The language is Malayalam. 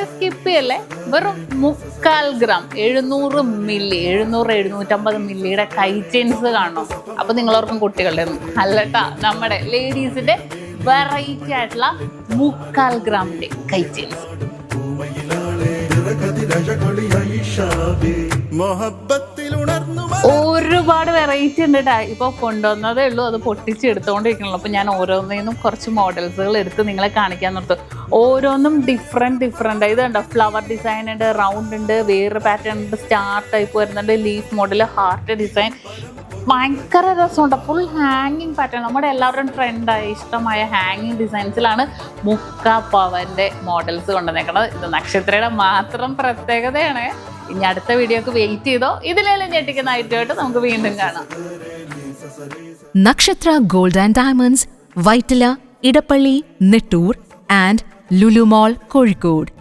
ആരും സ്കിപ്പ് ചെയ്യല്ലേ. വെറും 3/4 ഗ്രാം 700 മില്ലി 750 മില്ലിയുടെ കൈ ചെയിൻസ് കാണണം. അപ്പൊ നിങ്ങളോർക്കും കുട്ടികളുടെ അല്ലട്ടാ, നമ്മുടെ ലേഡീസിന്റെ വെറൈറ്റി ആയിട്ടുള്ള 3/4 ഗ്രാമിന്റെ കൈ ചെയിൻസ്. ഒരുപാട് വെറൈറ്റി ഉണ്ട് കേട്ടാ. ഇപ്പൊ കൊണ്ടുവന്നതേ ഉള്ളൂ, അത് പൊട്ടിച്ചെടുത്തോണ്ടിരിക്കണല്ലോ. അപ്പൊ ഞാൻ ഓരോന്നിന്നും കുറച്ച് മോഡൽസുകൾ എടുത്ത് നിങ്ങളെ കാണിക്കാൻ നിർത്തും. ഓരോന്നും ഡിഫറെന്റ് ഇത് കണ്ടോ, ഫ്ലവർ ഡിസൈൻ ഉണ്ട്, റൗണ്ട് ഉണ്ട്, വേറെ പാറ്റേൺ ഉണ്ട്, സ്റ്റാർ ടൈപ്പ് വരുന്നുണ്ട്, ലീഫ് മോഡൽ, ഹാർട്ട് ഡിസൈൻ. ഭയങ്കര രസമുണ്ട്. ഫുൾ ഹാങ്ങിങ് പാറ്റേൺ, നമ്മുടെ എല്ലാവരും ട്രെൻഡായ ഇഷ്ടമായ ഹാങ്ങിങ് ഡിസൈൻസിലാണ് 3/4 പവന്റെ മോഡൽസ് കൊണ്ടുവന്നേക്കുന്നത്. ഇത് നക്ഷത്രയുടെ മാത്രം പ്രത്യേകതയാണ്. ഇനി അടുത്ത വീഡിയോക്ക് വെയിറ്റ് ചെയ്തോ. ഇതിലെല്ലാം ഞെട്ടിക്കുന്ന ഐറ്റമായിട്ട് നമുക്ക് വീണ്ടും കാണാം. Nakshatra gold and diamonds, Vyttila, Edappally, Nettoor and Lulu mall, Kozhikode.